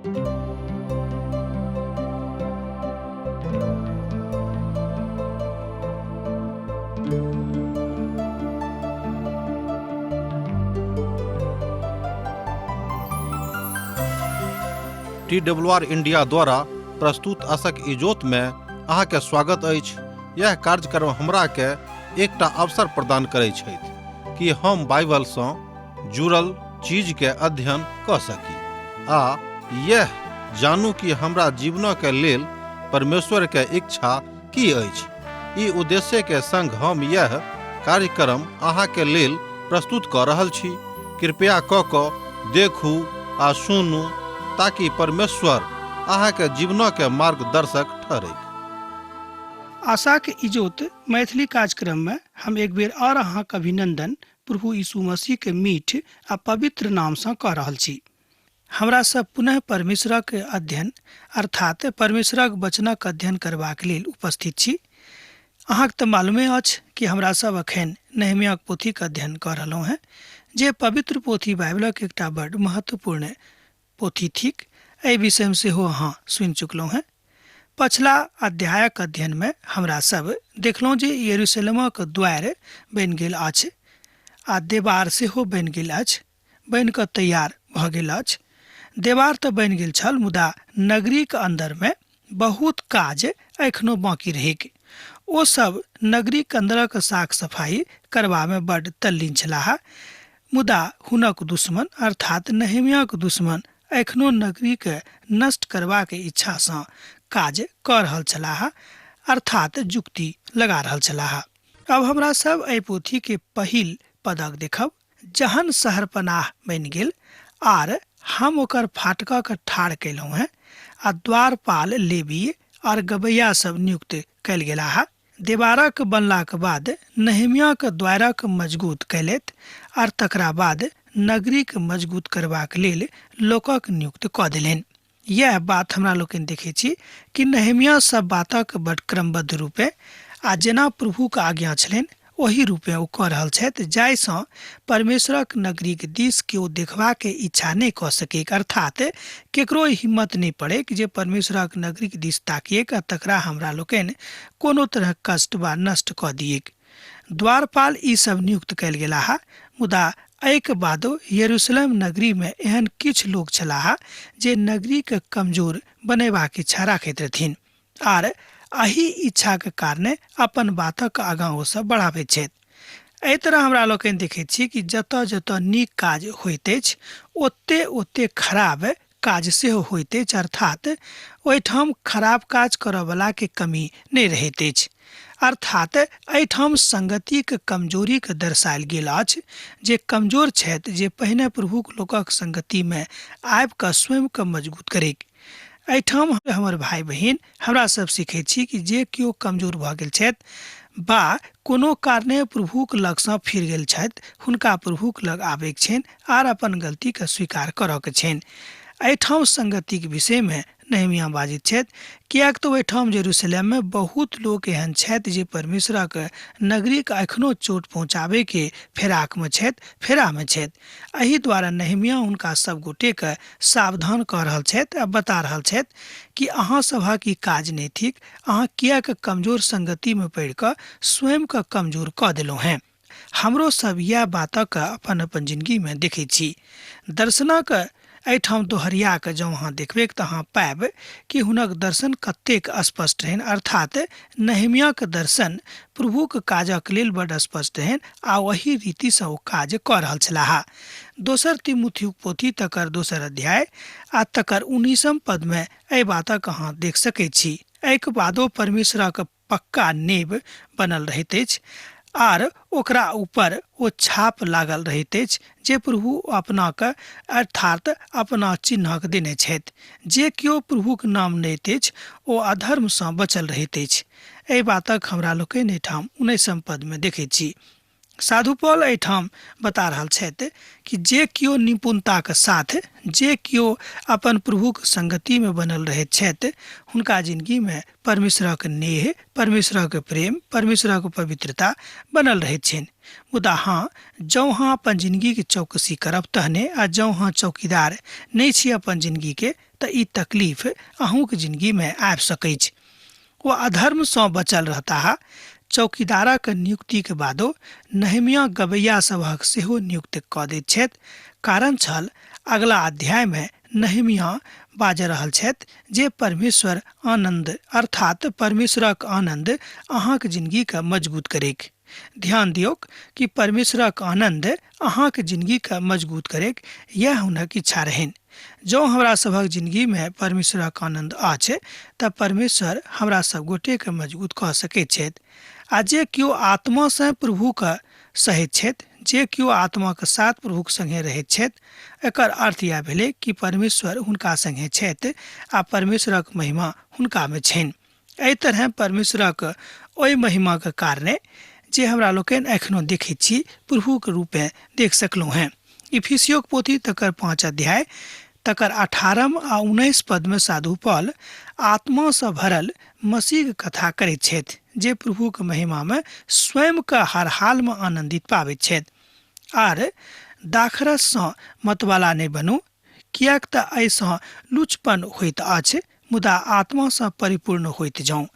TWR India द्वारा प्रस्तुत आशक इजोत में अहाँके स्वागत अछि। यह कार्यक्रम हमरा के एकटा अवसर प्रदान करैत छथि कि हम बाइबल सँ जुड़ल चीज के अध्ययन कऽ सकी आ यह जानू कि हमरा जीवन के लेल परमेश्वर के इच्छा की अछि। ई उद्देश्य के संग हम यह कार्यक्रम अहाँ के लेल प्रस्तुत कऽ रहल छी। कृपया कऽ कऽ देखू आ सुनू ताकि परमेश्वर अहाँ के जीवन के मार्गदर्शक ठहरे। आशा के इजोत मैथिली कार्यक्रम में हम एक बेर और अहाँ के अभिनंदन प्रभु यीशु मसीह के मीठ आ पवित्र नाम से कह रहल छी। हमरा सब पुनः परमेश्वरक अध्ययन अर्थात परमेश्वरक वचनक अध्ययन करबाक लेल उपस्थित छी। अहाँके तऽ मालूमे अछि कि हमरा सब अखन नहमियाक पोथीक अध्ययन कऽ रहलहुँ हैं, जे पवित्र पोथी बाइबलक एकटा बड़ महत्वपूर्ण पोथी थिक। एहि विषय में सेहो अहाँ सुनि चुकलहुँ हैं। पछिला अध्यायक अध्ययन में हमरा सब देखलहुँ जे यरूशलेमक द्वार बनि गेल अछि आ देवार सेहो बनि गेल अछि, बनि कऽ तैयार भऽ गेल अछि। देवार तऽ बनि गेल छल, मुदा नगरीक अन्दर में बहुत काज एखनो बाँकी रहैक। ओ सब नगरीक अन्दरक साफ सफाई करबा में बड्ड तल्लीन छलाह, मुदा हुनक दुश्मन अर्थात नहमियाक दुश्मन एखनो नगरी के नष्ट करबाक इच्छा सँ काज कऽ रहल छलाह, अर्थात जुक्ति लगा रहल छलाह। अब हमरा सब एहि पोथी के पहिल पदक देखब। जहन शहरपनाह बनि गेल आर हम ओकर फाटकक ठाढ़ केलहुँ हैं आ द्वारपाल, लेवी और गबैया सब नियुक्त कयल गेलाह। देवारक बनलाक बाद नहमियाक द्वारक मजगूत कैलैत आर तकरा बाद नगरीक मजगूत करबाक लेल लोकक नियुक्त कऽ देलनि। यह बात हमरा लोकनि देखै छी कि नहमिया सब बातक बड़ क्रमबद्ध रूपे आ जेना प्रभुक आज्ञा छलनि ओही रूपे ओ कऽ रहल छथि, जाहिसँ परमेश्वरक नगरीक दिस केओ देखबाक इच्छा नहि कऽ सकेक, अर्थात केकरो हिम्मत नहि पड़ेक जे परमेश्वरक नगरीक दिस ताकिएक आ तकरा हमरा लोकनि कोनो तरह कष्ट वा नष्ट कऽ दिएक। द्वारपाल ई सब नियुक्त कयल गेलाह, मुदा एहिके बादो यरूशलेम नगरी में एहन किछु लोग छलाह जे नगरी के कमजोर बनेबाक इच्छा राखैत रहथिन आर एही इच्छा के कारणे अपन बातक आगाँ ओ सब बढ़ाबैत छथि। एहि तरह हमरा लोकनि देखैत छी कि जतऽ जतऽ नीक काज होइत अछि ओते ओते खराब काज सेहो होइत अछि, अर्थात ओहिठाम खराब काज करऽ वाला के कमी नहि रहैत अछि। अर्थात एहिठाम संगतिक कमजोरी के दर्शायल गेल अछि, जे कमजोर छथि जे पहिने प्रभुक लोकक संगति में आबि कऽ स्वयं के मजबूत करेक। एहिठाम हमर भाई बहिन हमरा सब सीखै छी कि जे केओ कमजोर भऽ गेल छथि बा कोनो कारणे प्रभुक लग सँ फिर गेल छथि, हुनका प्रभुक लग आबैक छनि आर अपन गलती के स्वीकार करऽ के छनि। एहिठाम संगति के विषय में नहमिया बाजित छथि, कियाक तऽ ओहिठाम यरूशलेम में बहुत लोग एहन छथि जे परमेश्वरक नगरी के एखनो चोट पहुँचाबे के फेरा में छथि। एहि द्वारा नहमिया हुनका सब गोटे के सावधान कऽ रहल छथि आ बता रहल छथि कि अहाँ सभक ई काज नहि थिक, अहाँ कियाक कमजोर संगति में पड़ि कऽ स्वयं के कमजोर कऽ देलहुँ हैं। हमरो सब यह बातक अपन अपन जिंदगी में देखै छी। दर्शनक एहिठाम दोहरिया के जँ अहाँ देखबै तऽ अहाँ पायब कि हुनक दर्शन कतेक स्पष्ट रहनि, अर्थात नहमियाक दर्शन प्रभुक काजक लेल बड्ड स्पष्ट रहनि आ वही रीति सँ ओ काज कऽ रहल छलाह। दोसर तीमुथियुक पोथी तकर दोसर अध्याय आ तकर 19 पद में एहि बातक अहाँ देख सकैत छी। एहिके बादो परमेश्वरक पक्का नेब बनल रहैत अछि आर ओकरा ऊपर ओ छाप लागल रहैत अछि जे प्रभु अपनाक अर्थात अपना चिन्हक देने छथि। जे केओ प्रभुक नाम लैत अछि ओ अधर्म सँ बचल रहैत अछि। एहि बातक हमरा लोकनि एहिठाम 19 पद में देखैत छी। साधु पौल एहिठाम बता रहल छथि कि जे किओ निपुणताक साथ जे किओ अपन प्रभुक संगति में बनल रहैत छथि हुनका जिंदगी में परमेश्वरक नेह, परमेश्वरक प्रेम, परमेश्वरक पवित्रता बनल रहैत छनि। मुदा हाँ, जँ हाँ अपन जिंदगी के चौकसी करब तहने आ जँ हाँ चौकीदार नहीं छी अपन जिंदगी के तऽ ई तकलीफ अहूँक जिंदगी में आबि सकैछ। वो अधर्म से बचल रहता। चौकीदारक नियुक्ति के बादो नहमिया गवैया सभक सेहो नियुक्त कऽ दैत छथि। कारण छल अगला अध्याय में नहमिया बाज रहल छथि जे परमेश्वर आनंद अर्थात परमेश्वरक आनंद अहाँक जिंदगी के मजबूत करेक। ध्यान दियौक कि परमेश्वरक आनंद अहाँक जिंदगी के मजबूत करेक यह हुनक इच्छा रहन। जो हमरा सबक जिंदगी में परमेश्वरक आनंद अछि तब परमेश्वर हमरा सब गोटे के मजबूत कऽ सकैत छथि। आ जे किओ आत्मा से प्रभु के सहैत छथि, जे किओ आत्मा के साथ प्रभु के संगे रहैत छथि, एकर अर्थ यह भेलै कि परमेश्वर हुनका संगे छथि आ परमेश्वरक महिमा हुनका में छनि। एहि तरह परमेश्वरक ओहि महिमा के कारणे जे हमरा लोकनि एखनो देखैत छी प्रभु के रूपे देख सकलहुँ हैं। इफिसियोक पोथी तकर 5 अध्याय तकर 18 आ 19 पद में साधु पौल आत्मा से भरल मसीह के कथा करैत छथि जे प्रभु के महिमा में स्वयं के हर हाल में आनंदित पाबैत छथि। आर दाखरस से मतवाला नहीं बनू, कियाक तऽ एहिसँ लुचपन होइत अछि, मुदा आत्मा से परिपूर्ण होइत जाऊँ।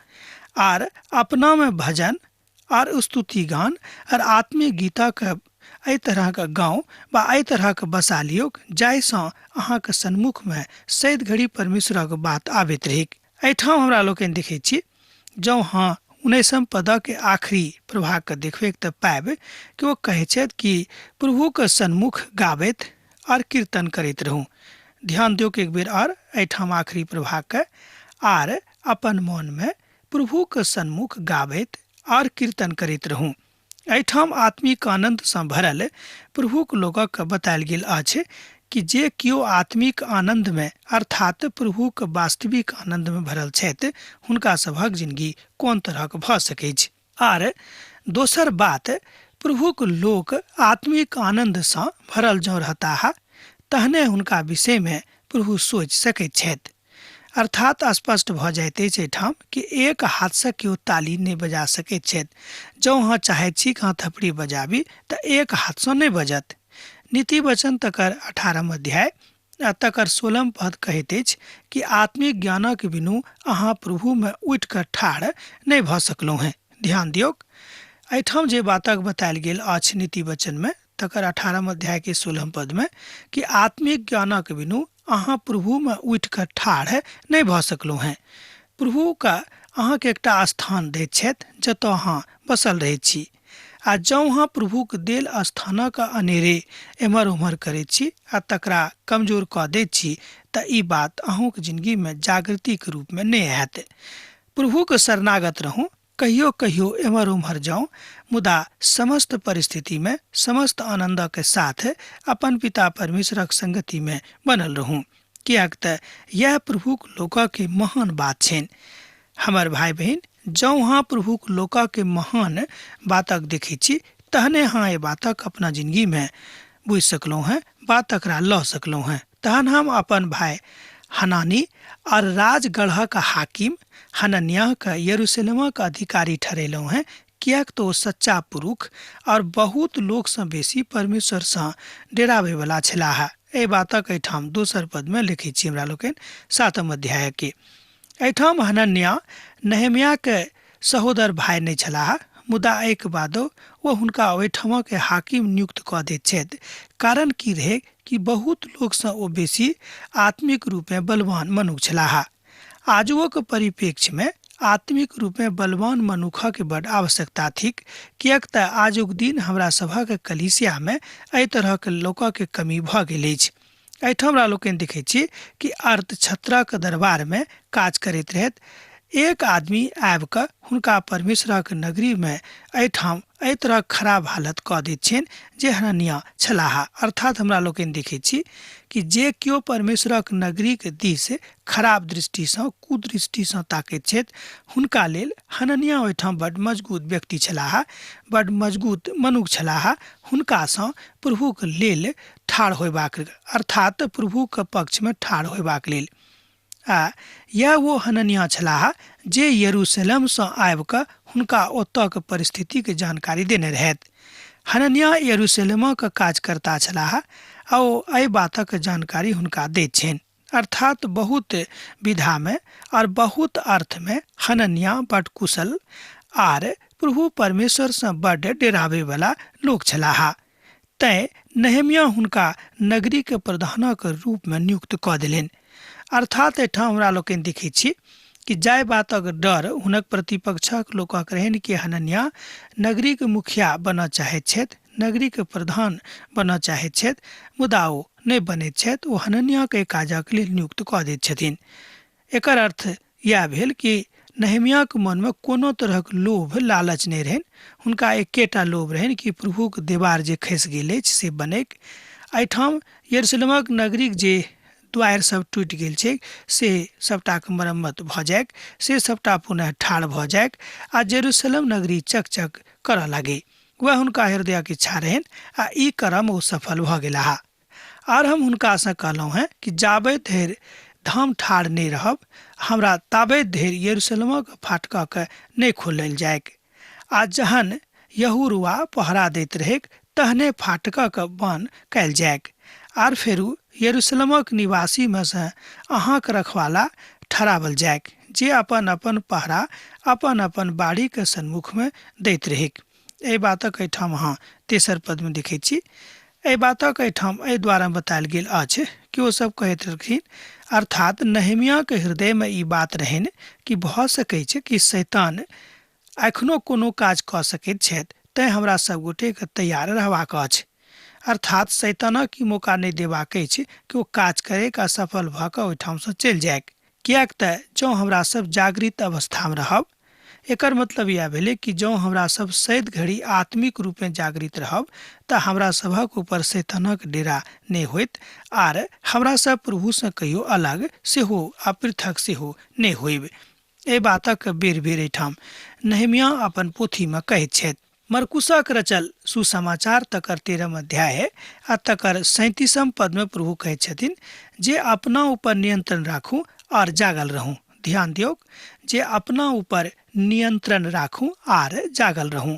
आर अपना में भजन और स्तुति गान और आत्मीय गीता के एहि तरह के गाँव बा एहि तरह के बसा लियौ जाहिसँ अहाँके सन्मुख में सैद घड़ी परमेश्वरक बात आबैत रहेक। एहिठाम हमरा लोकनि देखैत छी जँ हाँ 19 पद के आखिरी प्रभाग के देखबै तऽ पाएब कि वो कहै छथि कि प्रभु के सन्मुख गाबैत और कीर्तन करैत रहूँ। ध्यान दियौ कि एक बेर और एहिठाम आखिरी प्रभाग के आर अपन मन में प्रभु के सन्मुख गाबैत और कीर्तन करैत रहूँ। एहिठाम आत्मिक आनंद से भरल प्रभुक लोकक बतायल गेल अछि कि जे किओ आत्मिक आनंद में अर्थात प्रभुक वास्तविक आनंद में भरल छथि हुनका सभक जिंदगी कोन तरह के भऽ सकैछ। आर दोसर बात, प्रभुक लोक आत्मिक आनंद से भरल जँ रहता तहने हुनका विषय में प्रभु सोच सकैत छथि। अर्थात स्पष्ट भऽ जाइत अछि एहिठाम कि एक हाथ से केओ ताली नहीं बजा सकैत छथि। जँ हाँ चाहैत छी कि थपड़ी बजाबी तऽ एक हाथ से नहीं बजत। नीति वचन तकर 18 अध्याय तकर 16 पद कहैत अछि कि आत्मिक ज्ञानक बिनु अहाँ प्रभु में उठि कऽ ठाढ़ नहीं भऽ सकलहुँ हैं। ध्यान दियौक, एहिठाम जे बातक बतायल गेल अछि नीति वचन में तकर 18 अध्याय के 16 पद में कि आत्मिक ज्ञानक बिनु अहाँ प्रभु में उठि कऽ ठाढ़ नहीं भऽ सकलहुँ हैं। प्रभु का अहाँके एकटा स्थान दैत छथि जतऽ अहाँ बसल रहैत छी। आ जँ अहाँ प्रभुक देल स्थानक अनेरे एम्हर उम्हर करैत छी आ तकरा कमजोर कऽ दैत छी तऽ ई बात अहूँक जिंदगी में जागृति के रूप में नहीं हैत। प्रभुक शरणागत रहूँ, कहियो कहियो एम्हर उम्हर जाऊँ, मुदा समस्त परिस्थिति में समस्त आनंद के साथ अपन पिता परमेश्वरक संगति में बनल रहूँ, कियाक तऽ यह प्रभुक लोका के महान बात छनि। हमर भाई बहन, जँ हाँ प्रभुक लोका के महान बातक देखै छी तहने हाँ ये बातक अपना जिंदगी में बुझि सकलहुँ हैं, बात एकरा लऽ सकलहुँ हैं। तहन हम अपन भाई हनानी और राजगढ़क हाकिम हनन्याह के यरूशलेमक अधिकारी ठहरेलहुँ हैं, कियाक तो सच्चा पुरुष और बहुत लोक से बेसी परमेश्वर से डेराबे वाला छलाह। एहि बातक एहिठाम दोसर पद में लिखै छी हमरा लोकनि 7 अध्याय के। एहिठाम हनन्याह नहमिया के सहोदर भाई नहीं छलाह, मुदा एक बादो वो हुनका ओहिठाम के हाकिम नियुक्त कऽ दैत छथि। कारण की रहे कि बहुत लोक से ओ बेसी आत्मिक रूप में बलवान मनुष्य छलाह। आजुओ के परिप्रेक्ष्य में आत्मिक रूप में बलवान मनुख के बड़ आवश्यकता थिक, कियाक तऽ आजुक दिन हमरा सभक कलीसिया में एहि तरह के लोक के कमी भऽ गेल अछि। एहिठाम हमरा लोकनि देखै छी कि अर्थ छत्रक दरबार में काज करैत रहैत एक आदमी आबि कऽ हुनका परमेश्वरक नगरी में एहिठाम एहि तरह खराब हालत कऽ दैत छनि जे हनन्याह छलाह। अर्थात हमरा लोकनि देखैत छी कि जे केओ परमेश्वरक नगरीक दिस खराब दृष्टिसँ कुदृष्टिसँ ताकैत छथि हुनका लेल हनन्याह ओहिठाम बड्ड मजगूत व्यक्ति छलाह, बड्ड मजगूत मनुख छलाह। हुनकासँ प्रभुक लेल ठाढ़ होयबाक अर्थात प्रभुक पक्षमे ठाढ़ होयबाक लेल यह वो हनन्याह छलाह जे यरूशलेमसँ आबि कऽ हुनका ओतयक परिस्थितिके जानकारी देने रहथि। हनन्याह यरूशलेमक कार्यकर्ता छलाह आ ओ एहि बातक जानकारी हुनका दैत छनि। अर्थात बहुत विधा में और बहुत अर्थ में हनन्याह बड्ड कुशल आर प्रभु परमेश्वर से बड्ड डेराबे वाला लोग छलाह। तैं नहम्याह हुनका नगरी के प्रधानक रूप में नियुक्त कऽ देलनि। अर्थात एहिठाम हमरा लोकनि देखैत छी कि जाय बातक डर हुनक प्रतिपक्षक लोकक रहनि कि हनन्याह नगरी के मुखिया बनऽ चाहैत छथि, नगरी के प्रधान बनऽ चाहैत छथि, मुदा ओ नहि बनैत छथि। ओ हनन्याह के काजक लेल नियुक्त कऽ दैत छथिन। एकर अर्थ यह भेल कि नहम्याह के मन में कोनो तरहक लोभ लालच नहीं रहनि। हुनका एकेटा लोभ रहनि कि प्रभुक देवार जे खसि गेल अछि से बनैक, एहिठाम यरूशलेमक नगरीक जे द्वार सब टूटि गेल छै से सबटाके मरम्मत भऽ जायक, से सबटा पुनः ठाढ़ भऽ जायक आ जेरूशलेम नगरी चकचक करऽ लागे। वह हुनका हृदयक इच्छा रहनि आ ई क्रम ओ सफल भऽ गेलाह। आर हम हुनकासँ कहलहुँ हैं कि जाबे धरि धाम ठाढ़ नहीं रहब हमरा ताबे धरि यरूशलेमक फाटकक नहीं खोलल जायक। आ जहन यहूरुआ पहरा दैत रहेक तहने फाटकक बंद कयल जायक। आर फेरू यरूशलेमक निवासी में से अहाँक रखवाला ठहरावल जायक जे अपन अपन पहरा अपन अपन बाड़ी के सन्मुख में दैत रहेक। एहि बातक एहिठाम अहाँ तेसर पद में देखैत छी। एहि बातक एहिठाम एहि द्वारा बतायल गेल अछि कि ओ सब कहैत रहथिन, अर्थात नहम्याह के हृदय में ई बात रहनि कि भऽ सकैत छै कि शैतान एखनो कोनो काज कऽ सकैत छथि, तैं हमरा सब गोटे के तैयार रहबाक अछि। अर्थात शैतानक ई मौका नहीं देबाक अछि कि ओ काज करे का सफल भऽ कऽ ओहिठाम से चलि जायक। किएक तऽ जँ हमरा सब जागृत अवस्था में रहब, एकर मतलब यह भेलै कि जँ हमरा सब सैद घड़ी आत्मिक रूप में जागृत रहब तऽ हमरा सभक ऊपर शैतानक डेरा नहीं होइत आर हमरा सब प्रभु से कहियो अलग सेहो आ पृथक सेहो नहीं होइब। एहि बातक बेर बेर एहिठाम नहम्याह अपन पोथी में कहैत छथि। मरकुसक रचल सुसमाचार तकर 13 अध्याय आ तकर 37 पद में प्रभु कहैत छथिन जे अपना ऊपर नियंत्रण राखू और जागल रहूं। ध्यान दियो, जे अपना ऊपर नियंत्रण राखू आर जागल रहूं।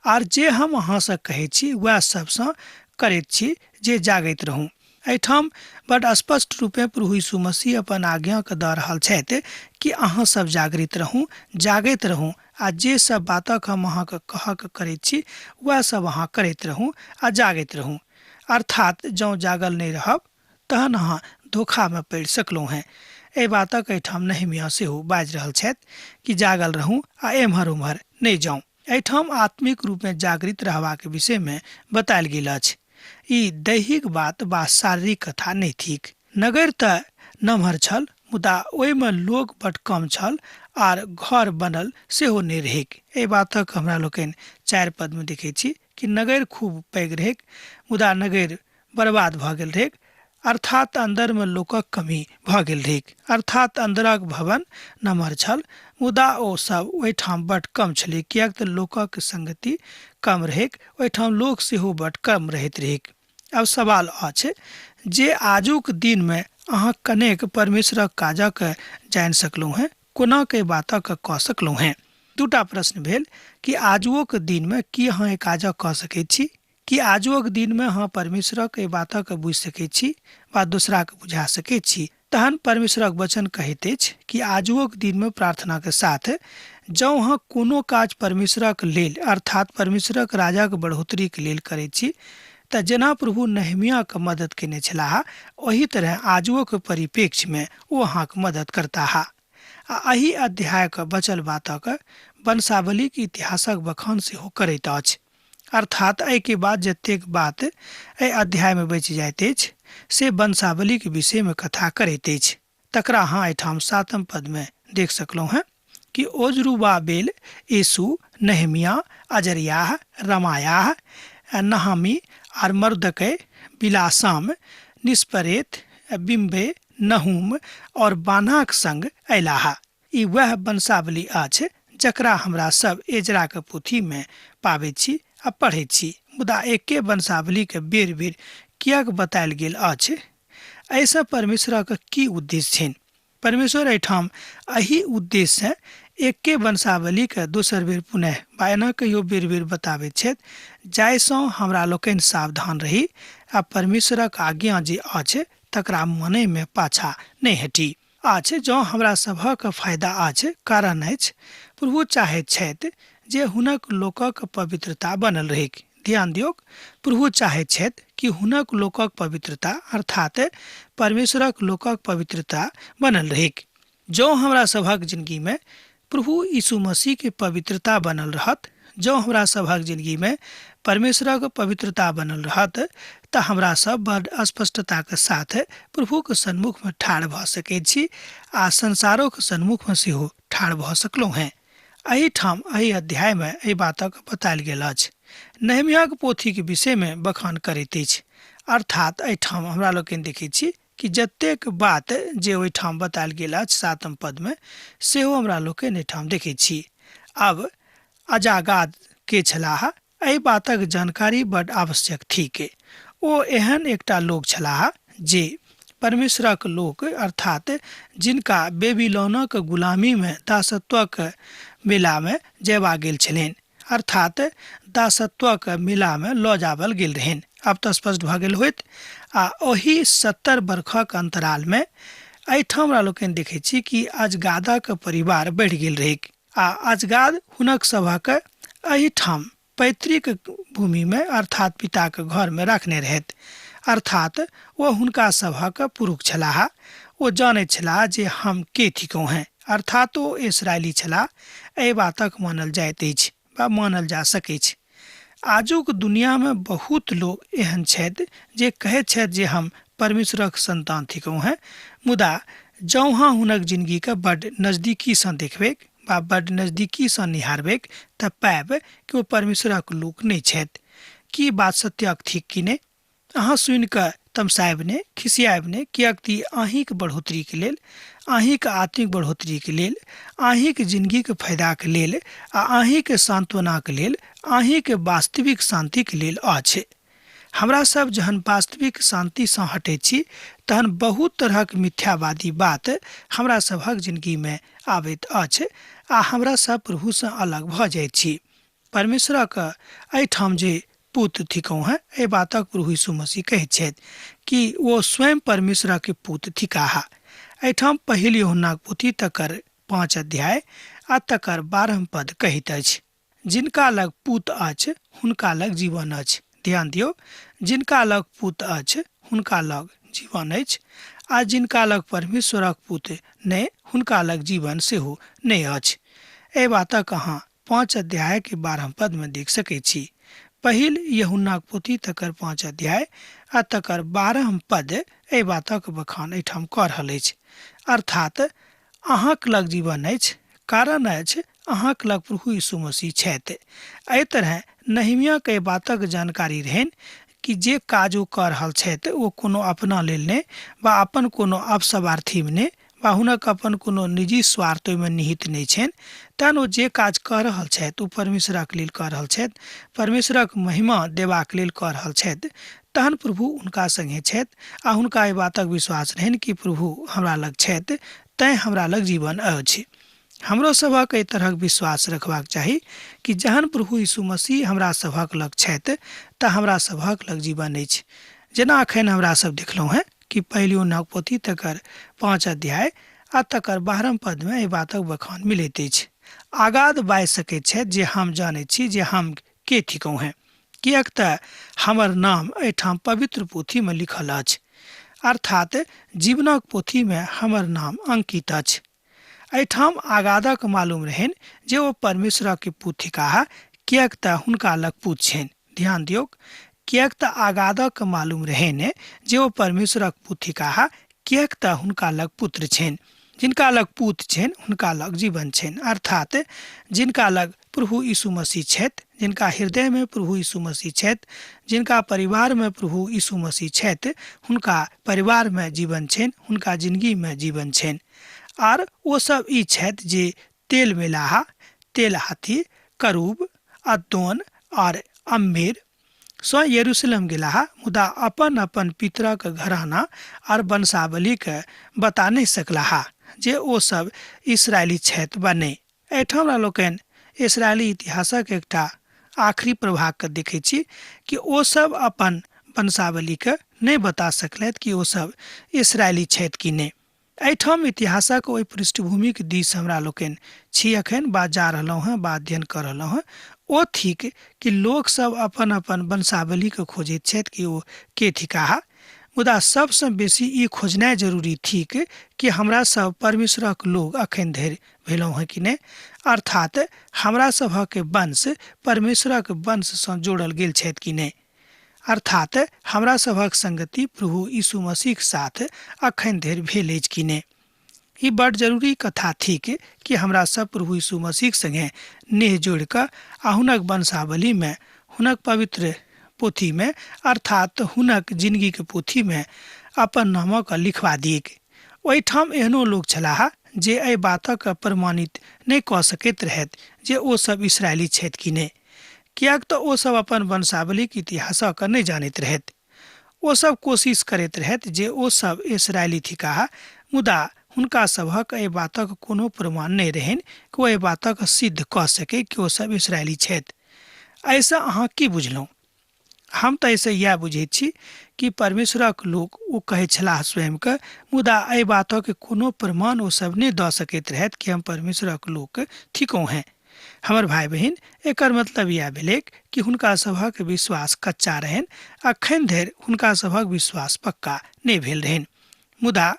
आर जे हम अहाँ से कहैत छी वह सबसँ करैत छी जे जागैत रहूं। एहिठाम बड़ स्पष्ट रूपे प्रभु यीशु मसीह अपन आज्ञा के दऽ रहल छथि कि अहाँ सब जागृत रहूं, जागैत रहूं आ जे सब बातक हम अहाँके कहक करैत छी वह सब अहाँ करैत रहूं आ जागैत रहूं। अर्थात जँ जागल नहीं रहब तहन अहाँ धोखा में पड़ि सकलहुँ हैं। एहि बातक एहिठाम नहम्याह सेहो बाजि रहल छथि कि जागल रहूं आ एम्हर उम्हर नहीं जाऊं। एहिठाम आत्मिक रूप में जागृत रहबाक विषय में बतायल गेल अछि। ई दैहिक बात वा शारीरिक कथा नहीं थिक। नगर तऽ नमहर छल मुदा ओहिमे लोग बड कम छल आर घर बनल सेहो नहीं रहेक। एहि बातक हमरा लोकनि 4 पद में देखैत छी कि नगर खूब पैघ रहेक मुदा नगर बर्बाद भऽ गेल रहेक। अर्थात अंदर में लोकक कमी भऽ गेल रहेक। अर्थात अंदरक भवन नमहर छल मुदा ओ सब ओहिठाम बड कम छलै, किएक तऽ लोकक संगति कम रहेक, ओहिठाम लोक सेहो बड कम रहैत रहेक। अब सवाल अछि जे आजुक दिन में अहाँ कनेक परमेश्वरक काजक जानि सकलहुँ हैं, कोना के बातक कऽ सकलहुँ हैं। दूटा प्रश्न भेल कि आजुक दिन में की अहाँ ए काजक कऽ सकैत छी, कि आजुक दिन में अहाँ परमेश्वरक ए बातक बुझि सकैत छी वा दोसरा के बुझा सकैत छी। तहन परमेश्वरक वचन कहैत अछि कि आजुक दिन में प्रार्थना के साथ जँ अहाँ कोनो काज परमेश्वरक लेल अर्थात परमेश्वरक राजाक बढ़ोतरी के लेल करैत छी तऽ जेना प्रभु नहम्याह के मदद केने छलाह ओही तरह आजुओ के परिप्रेक्ष्य में ओ अहाँक मदद करताह। आ एही अध्याय के बचल बातक वंशावली के इतिहासक बखान सेहो करैत अछि। अर्थात एहि के बाद जतेक बात एहि अध्याय में बचि जाइत अछि से वंशावली के विषय में कथा करैत अछि। तकरा अहाँ एहिठाम 7 पद में देख सकलहुँ हैं। कि ओजरुबाबेल, यीशु, नहमिया, अजरियाह, रमायाह, नहमी और मर्दकै, बिलासाम, निस्परेत, बिम्बे, नहूम और बानाक संग अयलाह। ई वह वंशावली अछि जकरा हमरा सब एजरा के पोथी में पाबै छी आ पढ़ै छी। मुदा एके वंशावली के बेर बेर कियाक बतायल गेल अछि? ऐसा परमेश्वरक की उद्देश्य छनि? परमेश्वर एहिठाम एही उद्देश्य से एके वंशावली के दोसर बेर पुनः बायना कहियो बेर बेर बताबैत छथि जाहिसँ हमरा लोकनि सावधान रही आ परमेश्वरक आज्ञा जे अछि तकरा मानय में पाछा नहीं हटी। आज जँ हमरा सभक फायदा अछि, कारण अछि प्रभु चाहैत छथि जे हुनक लोकक पवित्रता बनल रहै। ध्यान दियौ, प्रभु चाहैत छथि कि हुनक लोकक पवित्रता अर्थात परमेश्वरक लोकक पवित्रता बनल रहै। जँ हमरा सभक जिंदगी में प्रभु यीशु मसीह के पवित्रता बनल रहत, जँ हमरा सभक जिंदगी में परमेश्वरक पवित्रता बनल रहत तऽ हमरा सब बड़ स्पष्टता के साथ प्रभु के सन्मुख में ठाढ़ भऽ सकैत छी आ संसारो के सन्मुख में सेहो ठाढ़ भऽ सकलहुँ हैं। एही ठाम एही अध्याय में एहि बातक बतायल गेल अछि। नहमिया के पोथी के विषय में बखान करैत अछि, अर्थात एहिठाम हमरा लोकनि देखैत छी कि जतेक बात जे ओहिठाम बतायल गेल अछि 7 पद में सेहो हमरा लोकनि एहिठाम देखैत छी। अब अजागाद के छलाह, एहि बातक जानकारी बड़ आवश्यक थिक। ओ एहन एकटा लोक छलाह जे परमेश्वरक लोक अर्थात जिनका बेबीलोनक गुलामी में दासत्वक मेला में जयबा गेल छलनि, अर्थात दासत्वक मेला में लऽ जावल गेल रहनि। अब तऽ स्पष्ट भऽ गेल होइत। आ ओही 70 वर्षक अंतराल में एहिठाम हमरा लोकनि देखैत छी कि अजगादक परिवार बढ़ि गेल रहै आ अजगाद हुनक सभक एहिठाम पैतृक भूमि में अर्थात पिता के घर में रखने रहैत, अर्थात वो हुनका सभक पुरुष छलाह। वो जानैत छलाह जे हम के थिकौं हैं, अर्थात ओ इसराइली छलाह। एहि बातक मानल जाइत अछि वा मानल जा सकैत। आजुक दुनिया में बहुत लोग एहन छथि जे कहैत छथि जे हम परमेश्वरक संतान थिकौं हैं, मुदा जौहाँ हुनक जिंदगी के बड़ नजदीकी से देखबेक वा बड़ नजदीकी से निहारबेक तऽ पाएब कि वो परमेश्वरक लोक नहीं छथि। की बात सत्यक थिक कि नहीं? अहाँ सुनि कऽ तमसायब ने, खिसियाब ने, कियाक कि अहींके बढ़ोतरी के लेल, अहींके आत्मिक बढ़ोतरी के लेल, अहींके जिंदगी के फायदा के लेल आ अहींके सांत्वना के लेल, अहींके वास्तविक शांति के लेल अछि। हमरा सब जहन वास्तविक शांति से हटे छी तहन बहुत तरहक मिथ्यावादी बात हमरा सभक जिंदगी में आबैत अछि आ हमरा सब प्रभु से अलग भऽ जाइत छी। परमेश्वरक एहिठाम जे पुत्र थिकौं हैं, एहि बातक प्रभु यीशु मसीह कहैत छथि कि वो स्वयं परमेश्वर के पुत्र थिकाह। एहिठाम पहिल यूहन्ना के पोथी तकर 5 अध्याय आ तकर 12 पद कहैत अछि, जिनका लग पुत्र अछि हुनका लग जीवन अछि। ध्यान दियौ, जिनका लग पुत्र अछि हुनका लग जीवन अछि आ जिनका लग परमेश्वरक पुत्र नहि हुनका लग जीवन सेहो नहि अछि। एहि बातक अहाँ 5 अध्याय के 12 पद में देख सकैत छी। पहिल यूहन्ना के पोथी तकर 5 अध्याय आ तकर 12 पद एहि बातक बखान एहिठाम कऽ रहल अछि, अर्थात अहाँक लग जीवन अछि, कारण अछि अहाँक लग प्रभु यीशु मसीह छथि। एहि तरह नहमिया के बातक जानकारी रहनि कि जे काज ओ कऽ रहल छथि ओ कोनो अपना लेल नहि वा अपन कोनो अपस्वार्थी में नहि वा हुनक अपन कोनो निजी स्वार्थ में निहित नहीं छनि। तहन ओ जे काज कऽ रहल छथि ओ परमेश्वरक लेल कऽ रहल छथि, परमेश्वरक महिमा देबाक लेल कऽ रहल छथि। तहन प्रभु हुनका संगे छथि आ हुनका एहि बातक विश्वास रहनि कि प्रभु हमरा लग छथि तैं हमरा लग जीवन अछि। हमरो सभक एहि तरहक विश्वास रखबाक चाही कि जहन प्रभु यीशु मसीह हमरा सभक लग छथि तऽ हमरा सभक लग जीवन अछि। जेना अखन हमरा सब देखलहुँ हैं कि पहिल यूहन्ना पोथी तकर 5 अध्याय आ तकर 12 पद में एहि बातक बखान मिलैत अछि। आगाद बाजि सकैत छथि जे हम जानैत छी जे हम के थिकौं हैं, किएक तऽ हमर नाम एहिठाम पवित्र पोथी में लिखल अछि, अर्थात जीवनक पोथी में हमर नाम अंकित अछि। एहिठाम आगादक मालूम रहनि जे ओ परमेश्वर के पुत्र थिकाह, किएक तऽ हुनका लग पुत्र छनि। ध्यान दियौ, किएक तऽ आगादक मालूम रहनि जे ओ परमेश्वरक पुत्र थिकाह, किएक तऽ हुनका लग पुत्र छनि। जिनका लग पूत छनि हुनका लग जीवन छनि, अर्थात जिनका लग प्रभु यीशु मसीह छथि, जिनका हृदय में प्रभु यीशु मसीह छथि, जिनका परिवार में प्रभु यीशु मसीह छथि, हुनका परिवार में जीवन छनि, हुनका जिंदगी में जीवन छनि। आर वो सब ई छथि जे तेल मेलाहा, तेल हाथी, करूब, अद्दोन और अम्मेर स्व यरूशलेम गेलाहा, मुदा अपन अपन पितरक घराना और वंशावली के बता नहीं सकलाहा जे ओ सब इसराइली छथि वा नहीं। एहिठाम लोकनि इसराइली इतिहासक एकटा आखिरी प्रभाग के देखै छी कि ओ सब अपन वंशावली के नहीं बता सकलथि कि ओ सब इसराइली छथि कि नहीं। एहिठाम इतिहासक ओहि पृष्ठभूमि के दिस हमरा लोकनि छी अखन बा जा रहलहुँ हैं, बा अध्ययन कर रहलहुँ हैं। ओ थिक कि लोक सब अपन अपन वंशावली के खोजैत छथि कि ओ के थिकाहा, मुदा सबसे बेसी ई खोजनाइ जरूरी थिक कि हमरा सब परमेश्वरक लोग अखन धरि भेलहुँ हैं कि नहीं, अर्थात हमरा सभक वंश परमेश्वरक वंश से जोड़ल गेल छथि कि नहीं, अर्थात हमरा सभक संगति प्रभु यीशु मसीह के साथ अखन धरि भेल अछि कि नहीं। ई बड़ जरूरी कथा थिक कि हमरा सब प्रभु यीशु मसीह संगे नेह जोड़ कर आ हुनक वंशावली में, हुनक पवित्र पोथी में, अर्थात हुनक जिंदगी के पोथी में अपन नामक लिखवा दिए। ओहिठाम एहनो लोग छलाह जे एहि बातक प्रमाणित नहीं कऽ सकैत रहथि जे ओ सब इसराइली छथि कि नहीं, कियाक तऽ ओ सब अपन वंशावली के इतिहासक नहीं जानैत रहथि। ओ सब कोशिश करैत रहथि जे ओ सब इसराइली थिकाह, मुदा हुनका सभक एहि बातक कोनो प्रमाण नहीं रहनि कि ओ एहि बातक सिद्ध कऽ सके कि ओ सब इसराइली छथि। ऐसा अहाँ की बुझलहुँ? हम तऽ ऐसे इएह बुझैत छी कि परमेश्वरक लोक ओ कहै छलाह स्वयं के, मुदा एहि बातक कोनो प्रमाण ओ सब नहीं दऽ सकैत रहथि कि हम परमेश्वरक लोक थिकहुँ हैं। हमर भाई बहिन, एकर मतलब यह भेलै कि हुनका सभक विश्वास कच्चा रहनि, अखन धरि हुनका सभक विश्वास पक्का नहीं भेल रहनि। मुदा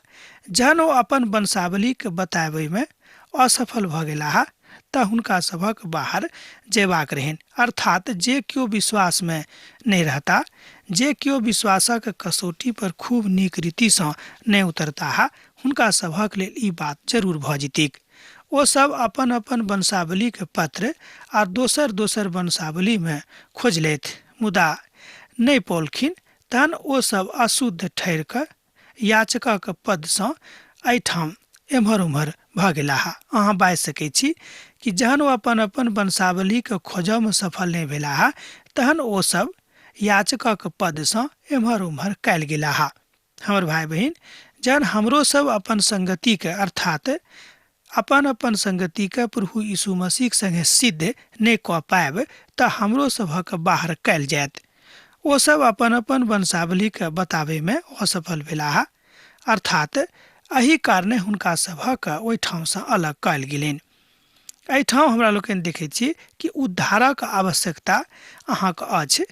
जहन ओ अपन वंशावली के बताबै में असफल भऽ गेलाह तऽ हुनका सभक बाहर जयबाक रहनि, अर्थात जे केओ विश्वास में नहीं रहता, जे केओ विश्वासक कसौटी पर खूब नीक रीति सँ नहीं उतरताह, हुनका सभक लेल ई बात जरूर भऽ जेतैक। ओ सब अपन अपन वंशावली के पत्र आ दोसर दोसर वंशावली में खोजलथि, मुदा नहीं पौलखिन। तहन ओ सब अशुद्ध ठहरि कऽ याचकक पद सँ एहिठाम एम्हर उम्हर भऽ गेलाह। अहाँ बाजि सकैत छी कि जहन ओ अपन अपन वंशावली के खोजऽ में सफल नहीं भेलाह, तहन ओ सब याचकक पद सँ एम्हर उम्हर कयल गेलाह। हमर भाई बहिन, जहन हमरो सब अपन संगति के, अर्थात अपन अपन संगति के प्रभु यीशु मसीह संगे सिद्ध नहीं कऽ पायब तऽ हमरो सभक बाहर कयल जायत। ओ सब अपन अपन वंशावली के बताबै में असफल भेलाह, अर्थात एही कारणे हुनका सभक ओहिठाम सँ अलग कयल गेलनि। एहिठाम हमरा लोकनि देखैत छी कि उद्धारक आवश्यकता अहाँके अछि,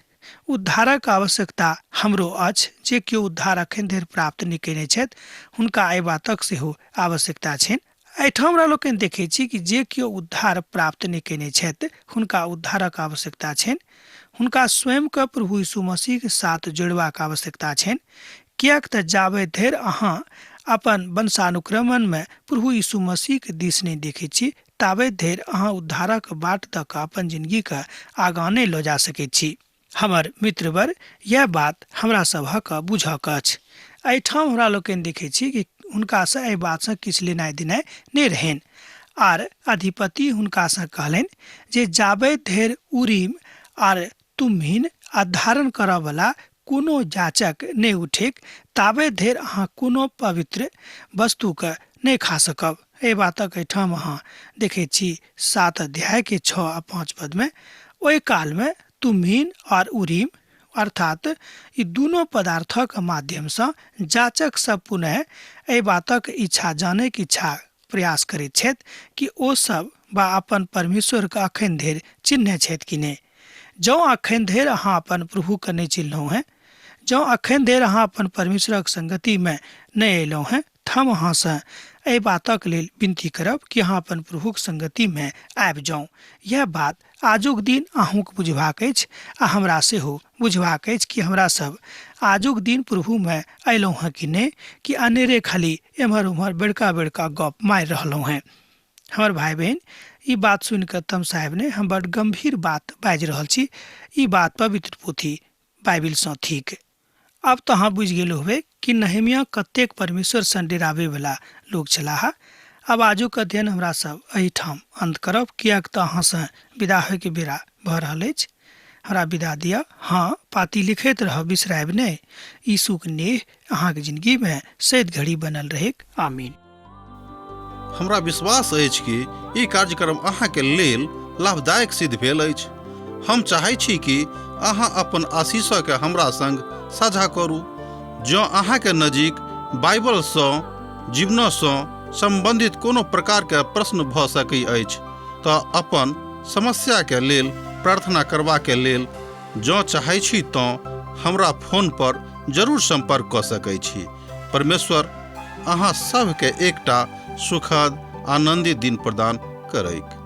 उद्धारक आवश्यकता हमरो अछि। जे केओ उद्धार अखन धरि प्राप्त नहीं कयने छथि, हुनका एहि बातक सेहो आवश्यकता छनि। एहिठाम हमरा लोकनि देखैत छी कि जे केओ उद्धार प्राप्त नहीं कयने छथि, हुनका उद्धारक आवश्यकता छनि। हुनका स्वयं के प्रभु यीशु मसीह के साथ जोड़बाक आवश्यकता छनि, कियाक तऽ जाबे धरि अहाँ अपन वंशानुक्रमण में प्रभु यीशु मसीह के दिस नहीं देखैत छी, ताबे धरि अहाँ उद्धारक बाट दऽ कऽ अपन जिंदगी के आगाँ नहीं लऽ जा सकैत छी। हमर मित्रवर, यह बात हमरा सभक बुझक अछि। एहिठाम हमरा लोकनि देखैत छी कि हुनका सँ एहि बात सँ किछु लेनाइ देनाइ नहीं रहनि, आर अधिपति हुनका सँ कहलनि जे जाबे धरि उरीम आर तुम्हीन आ धारण करऽ वाला कोनो जाचक नहीं उठेक, ताबे धरि अहाँ कोनो पवित्र वस्तु के नहीं खा सकब। एहि बातक एहिठाम अहाँ देखैत छी 7 अध्याय के 6 आ 5 पद में। ओहि काल में तुम्हीन और उरीम, अर्थात ई दूनो पदार्थक माध्यम सँ जाचक सब पुनः एहि बातक इच्छा जाने के इच्छा प्रयास करैत छथि कि ओ सब बा अपन परमेश्वर के अखन धरि चिन्है छथि कि नहीं। जँ अखन धरि अहाँ अपन प्रभु के नहीं चिन्हलहुँ हैं, जँ अखन धरि अहाँ अपन परमेश्वरक संगति में नहीं अयलहुँ हैं, हम अहाँ से एहि बातक लेल विनती करब कि अहाँ अपन प्रभुक संगति में आबि जाउ। यह बात आजुक दिन अहूँके बुझबाक अछि आ हमरा सेहो बुझबाक अछि कि हमरा सब आजुक दिन प्रभु में अयलहुँ हैं कि नहीं, कि अनेरे खाली एम्हर उम्हर बड़का बड़का गप मारि रहलहुँ हैं। हमर भाई बहन, ई बात सुनिकऽ तम साहेब ने हम बड़ गंभीर बात बाजि रहल छी। ई बात पवित्र पोथी बाइबिल सँ थिक। अब तो अहाँ बुझि गेल होबे कि नहमिया कतेक परमेश्वर सँ डरावे वाला लोग छलाह। अब आजुक अध्ययन हमरा सब एहिठाम अंत करब, कियाक तऽ अहाँ सँ विदा होय के बेरा भऽ रहल अछि। हमरा विदा दिया। हाँ, पाती लिखैत रह, बिसरायब नहि। यीशुक नेह अहाँके जिंदगी में सैद घड़ी बनल रहेक। आमीन। हमरा विश्वास अछि कि ई कार्यक्रम अहाँके लेल लाभदायक सिद्ध भेल अछि। हम चाहै छी कि अहाँ अपन आशीषके हमरा संग साझा करू। जँ अहाँके नजीक बाइबल सँ जीवनसँ संबंधित कोनो प्रकारके प्रश्न भऽ सकै अछि तऽ अपन समस्याके लेल प्रार्थना करबाके लेल जँ चाहै छी तऽ हमरा फोन पर जरूर संपर्क कऽ सकै छी। परमेश्वर अहाँ सबके एकटा सुखद आनंदित दिन प्रदान करैक।